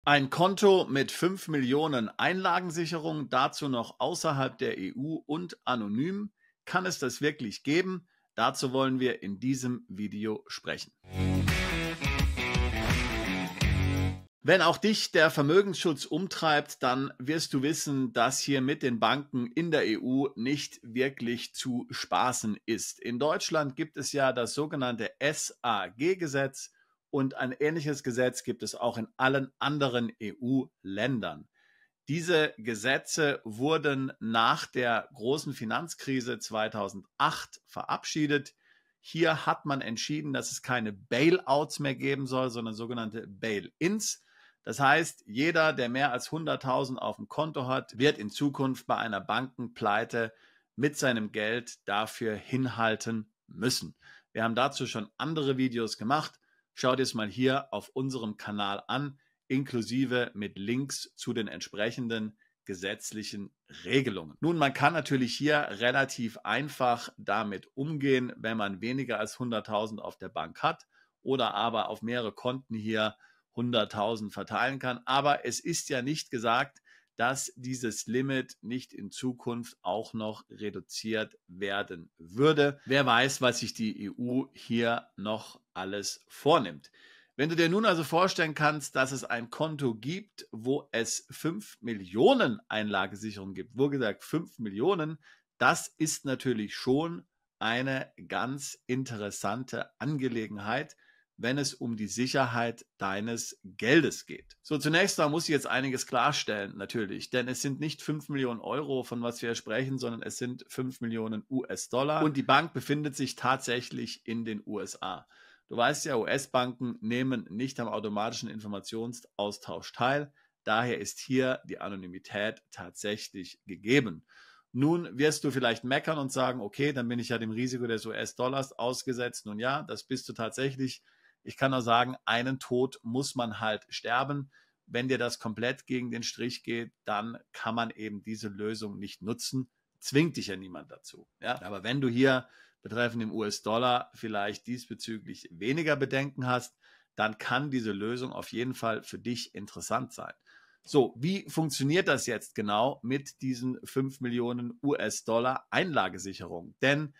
Ein Konto mit 5 Millionen Einlagensicherung, dazu noch außerhalb der EU und anonym. Kann es das wirklich geben? Dazu wollen wir in diesem Video sprechen. Wenn auch dich der Vermögensschutz umtreibt, dann wirst du wissen, dass hier mit den Banken in der EU nicht wirklich zu spaßen ist. In Deutschland gibt es ja das sogenannte SAG-Gesetz und ein ähnliches Gesetz gibt es auch in allen anderen EU-Ländern. Diese Gesetze wurden nach der großen Finanzkrise 2008 verabschiedet. Hier hat man entschieden, dass es keine Bailouts mehr geben soll, sondern sogenannte Bail-ins. Das heißt, jeder, der mehr als 100.000 auf dem Konto hat, wird in Zukunft bei einer Bankenpleite mit seinem Geld dafür hinhalten müssen. Wir haben dazu schon andere Videos gemacht. Schau dir es mal hier auf unserem Kanal an, inklusive mit Links zu den entsprechenden gesetzlichen Regelungen. Nun, man kann natürlich hier relativ einfach damit umgehen, wenn man weniger als 100.000 auf der Bank hat oder aber auf mehrere Konten hier 100.000 verteilen kann. Aber es ist ja nicht gesagt, dass dieses Limit nicht in Zukunft auch noch reduziert werden würde. Wer weiß, was sich die EU hier noch alles vornimmt. Wenn du dir nun also vorstellen kannst, dass es ein Konto gibt, wo es 5 Millionen Einlagesicherung gibt, wo gesagt 5 Millionen, das ist natürlich schon eine ganz interessante Angelegenheit, wenn es um die Sicherheit deines Geldes geht. So, zunächst mal muss ich jetzt einiges klarstellen, natürlich, denn es sind nicht 5 Millionen Euro, von was wir sprechen, sondern es sind 5 Millionen US-Dollar und die Bank befindet sich tatsächlich in den USA. Du weißt ja, US-Banken nehmen nicht am automatischen Informationsaustausch teil, daher ist hier die Anonymität tatsächlich gegeben. Nun wirst du vielleicht meckern und sagen, okay, dann bin ich ja dem Risiko des US-Dollars ausgesetzt. Nun ja, das bist du tatsächlich. Ich kann nur sagen, einen Tod muss man halt sterben. Wenn dir das komplett gegen den Strich geht, dann kann man eben diese Lösung nicht nutzen. Zwingt dich ja niemand dazu. Ja? Aber wenn du hier betreffend dem US-Dollar vielleicht diesbezüglich weniger Bedenken hast, dann kann diese Lösung auf jeden Fall für dich interessant sein. So, wie funktioniert das jetzt genau mit diesen 5 Millionen US-Dollar Einlagesicherung? Denn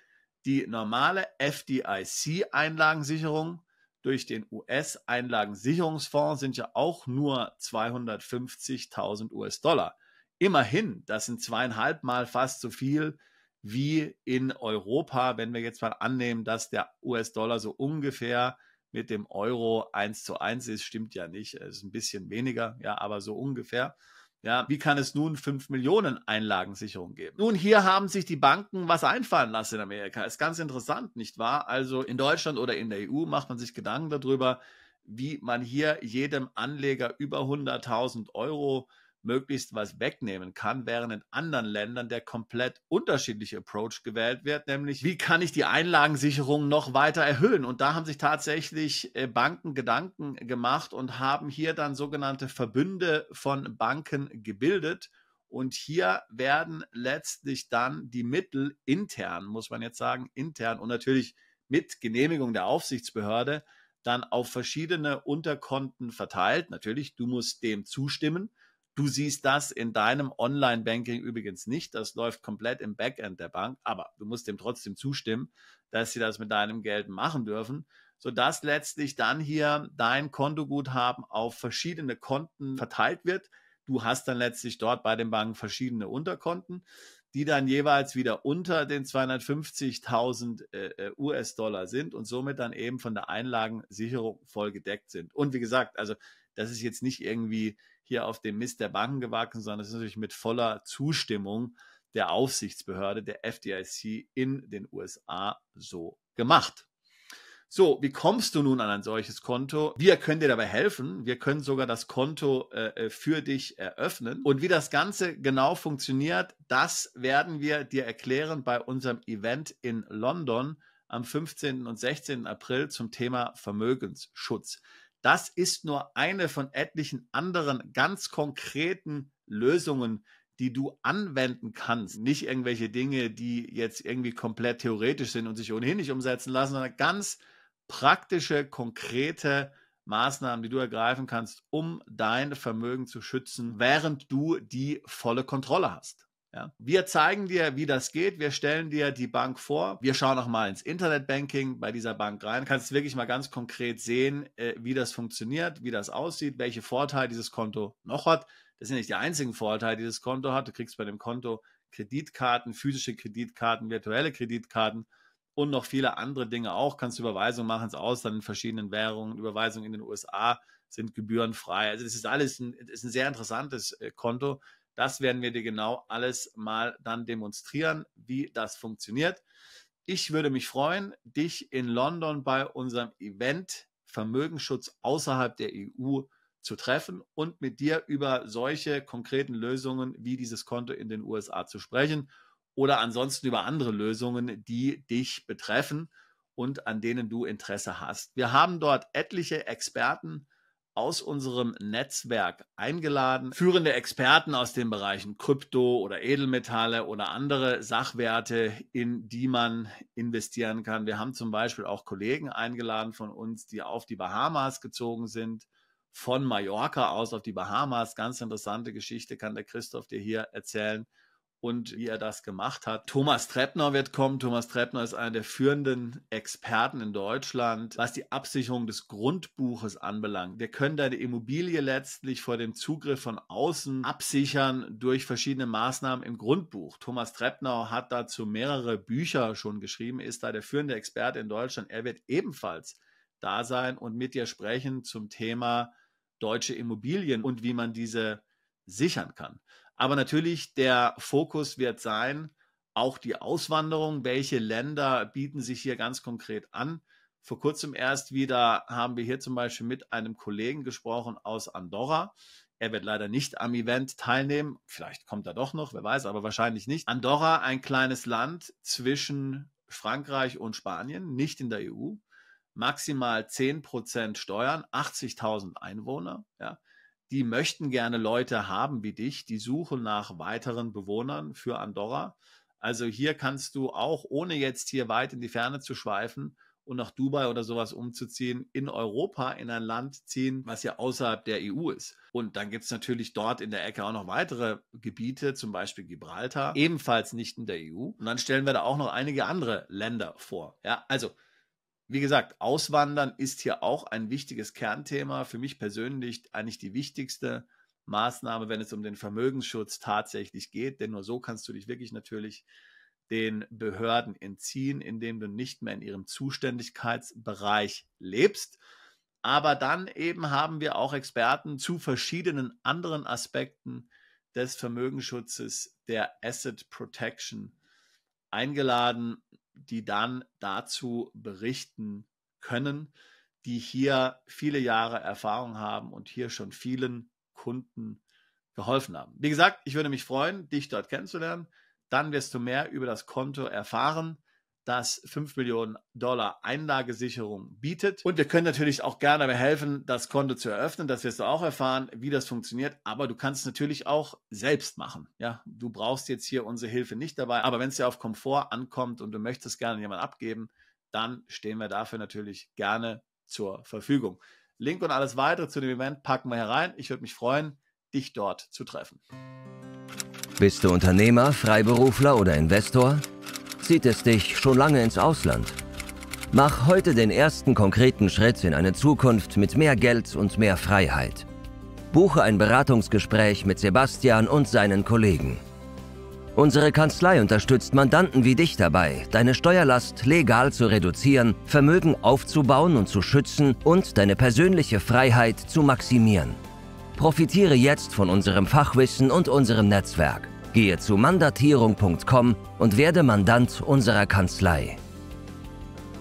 die normale FDIC-Einlagensicherung durch den US-Einlagensicherungsfonds sind ja auch nur 250.000 US-Dollar. Immerhin, das sind 2,5 Mal fast so viel wie in Europa, wenn wir jetzt mal annehmen, dass der US-Dollar so ungefähr mit dem Euro 1:1 ist, stimmt ja nicht, es ist ein bisschen weniger, ja, aber so ungefähr. Ja, wie kann es nun 5 Millionen Einlagensicherung geben? Nun, hier haben sich die Banken was einfallen lassen in Amerika. Ist ganz interessant, nicht wahr? Also in Deutschland oder in der EU macht man sich Gedanken darüber, wie man hier jedem Anleger über 100.000 Euro möglichst was wegnehmen kann, während in anderen Ländern der komplett unterschiedliche Approach gewählt wird, nämlich wie kann ich die Einlagensicherung noch weiter erhöhen? Und da haben sich tatsächlich Banken Gedanken gemacht und haben hier dann sogenannte Verbünde von Banken gebildet. Und hier werden letztlich dann die Mittel intern, muss man jetzt sagen, intern und natürlich mit Genehmigung der Aufsichtsbehörde dann auf verschiedene Unterkonten verteilt. Natürlich, du musst dem zustimmen. Du siehst das in deinem Online-Banking übrigens nicht. Das läuft komplett im Backend der Bank, aber du musst dem trotzdem zustimmen, dass sie das mit deinem Geld machen dürfen, sodass letztlich dann hier dein Kontoguthaben auf verschiedene Konten verteilt wird. Du hast dann letztlich dort bei den Banken verschiedene Unterkonten, die dann jeweils wieder unter den 250.000 US-Dollar sind und somit dann eben von der Einlagensicherung voll gedeckt sind. Und wie gesagt, also das ist jetzt nicht irgendwie hier auf dem Mist der Banken gewachsen, sondern es ist natürlich mit voller Zustimmung der Aufsichtsbehörde, der FDIC in den USA so gemacht. So, wie kommst du nun an ein solches Konto? Wir können dir dabei helfen. Wir können sogar das Konto für dich eröffnen. Und wie das Ganze genau funktioniert, das werden wir dir erklären bei unserem Event in London am 15. und 16. April zum Thema Vermögensschutz. Das ist nur eine von etlichen anderen ganz konkreten Lösungen, die du anwenden kannst. Nicht irgendwelche Dinge, die jetzt irgendwie komplett theoretisch sind und sich ohnehin nicht umsetzen lassen, sondern ganz praktische, konkrete Maßnahmen, die du ergreifen kannst, um dein Vermögen zu schützen, während du die volle Kontrolle hast. Ja. Wir zeigen dir, wie das geht. Wir stellen dir die Bank vor. Wir schauen auch mal ins Internetbanking bei dieser Bank rein. Du kannst wirklich mal ganz konkret sehen, wie das funktioniert, wie das aussieht, welche Vorteile dieses Konto noch hat. Das sind nicht die einzigen Vorteile, die dieses Konto hat. Du kriegst bei dem Konto Kreditkarten, physische Kreditkarten, virtuelle Kreditkarten und noch viele andere Dinge auch. Kannst Überweisungen machen ins Ausland in verschiedenen Währungen. Überweisungen in den USA sind gebührenfrei. Also das ist alles ein sehr interessantes Konto. Das werden wir dir genau alles mal dann demonstrieren, wie das funktioniert. Ich würde mich freuen, dich in London bei unserem Event Vermögensschutz außerhalb der EU zu treffen und mit dir über solche konkreten Lösungen wie dieses Konto in den USA zu sprechen oder ansonsten über andere Lösungen, die dich betreffen und an denen du Interesse hast. Wir haben dort etliche Experten aus unserem Netzwerk eingeladen, führende Experten aus den Bereichen Krypto oder Edelmetalle oder andere Sachwerte, in die man investieren kann. Wir haben zum Beispiel auch Kollegen eingeladen von uns, die auf die Bahamas gezogen sind, von Mallorca aus auf die Bahamas. Ganz interessante Geschichte kann der Christoph dir hier erzählen und wie er das gemacht hat. Thomas Treppner wird kommen. Thomas Treppner ist einer der führenden Experten in Deutschland, was die Absicherung des Grundbuches anbelangt. Wir können deine Immobilie letztlich vor dem Zugriff von außen absichern durch verschiedene Maßnahmen im Grundbuch. Thomas Treppner hat dazu mehrere Bücher schon geschrieben, ist da der führende Experte in Deutschland. Er wird ebenfalls da sein und mit dir sprechen zum Thema deutsche Immobilien und wie man diese sichern kann. Aber natürlich, der Fokus wird sein, auch die Auswanderung. Welche Länder bieten sich hier ganz konkret an? Vor kurzem erst wieder haben wir hier zum Beispiel mit einem Kollegen gesprochen aus Andorra. Er wird leider nicht am Event teilnehmen. Vielleicht kommt er doch noch, wer weiß, aber wahrscheinlich nicht. Andorra, ein kleines Land zwischen Frankreich und Spanien, nicht in der EU. Maximal 10% Steuern, 80.000 Einwohner, ja. Die möchten gerne Leute haben wie dich, die suchen nach weiteren Bewohnern für Andorra. Also hier kannst du auch, ohne jetzt hier weit in die Ferne zu schweifen und nach Dubai oder sowas umzuziehen, in Europa in ein Land ziehen, was ja außerhalb der EU ist. Und dann gibt es natürlich dort in der Ecke auch noch weitere Gebiete, zum Beispiel Gibraltar, ebenfalls nicht in der EU. Und dann stellen wir da auch noch einige andere Länder vor. Ja, also wie gesagt, Auswandern ist hier auch ein wichtiges Kernthema. Für mich persönlich eigentlich die wichtigste Maßnahme, wenn es um den Vermögensschutz tatsächlich geht. Denn nur so kannst du dich wirklich natürlich den Behörden entziehen, indem du nicht mehr in ihrem Zuständigkeitsbereich lebst. Aber dann eben haben wir auch Experten zu verschiedenen anderen Aspekten des Vermögensschutzes, der Asset Protection, eingeladen, die dann dazu berichten können, die hier viele Jahre Erfahrung haben und hier schon vielen Kunden geholfen haben. Wie gesagt, ich würde mich freuen, dich dort kennenzulernen. Dann wirst du mehr über das Konto erfahren, das 5 Millionen $ Einlagesicherung bietet. Und wir können natürlich auch gerne dabei helfen, das Konto zu eröffnen. Das wirst du auch erfahren, wie das funktioniert. Aber du kannst es natürlich auch selbst machen. Ja, du brauchst jetzt hier unsere Hilfe nicht dabei. Aber wenn es dir auf Komfort ankommt und du möchtest gerne jemanden abgeben, dann stehen wir dafür natürlich gerne zur Verfügung. Link und alles weitere zu dem Event packen wir herein. Ich würde mich freuen, dich dort zu treffen. Bist du Unternehmer, Freiberufler oder Investor? Zieht es dich schon lange ins Ausland? Mach heute den ersten konkreten Schritt in eine Zukunft mit mehr Geld und mehr Freiheit. Buche ein Beratungsgespräch mit Sebastian und seinen Kollegen. Unsere Kanzlei unterstützt Mandanten wie dich dabei, deine Steuerlast legal zu reduzieren, Vermögen aufzubauen und zu schützen und deine persönliche Freiheit zu maximieren. Profitiere jetzt von unserem Fachwissen und unserem Netzwerk. Gehe zu mandatierung.com und werde Mandant unserer Kanzlei.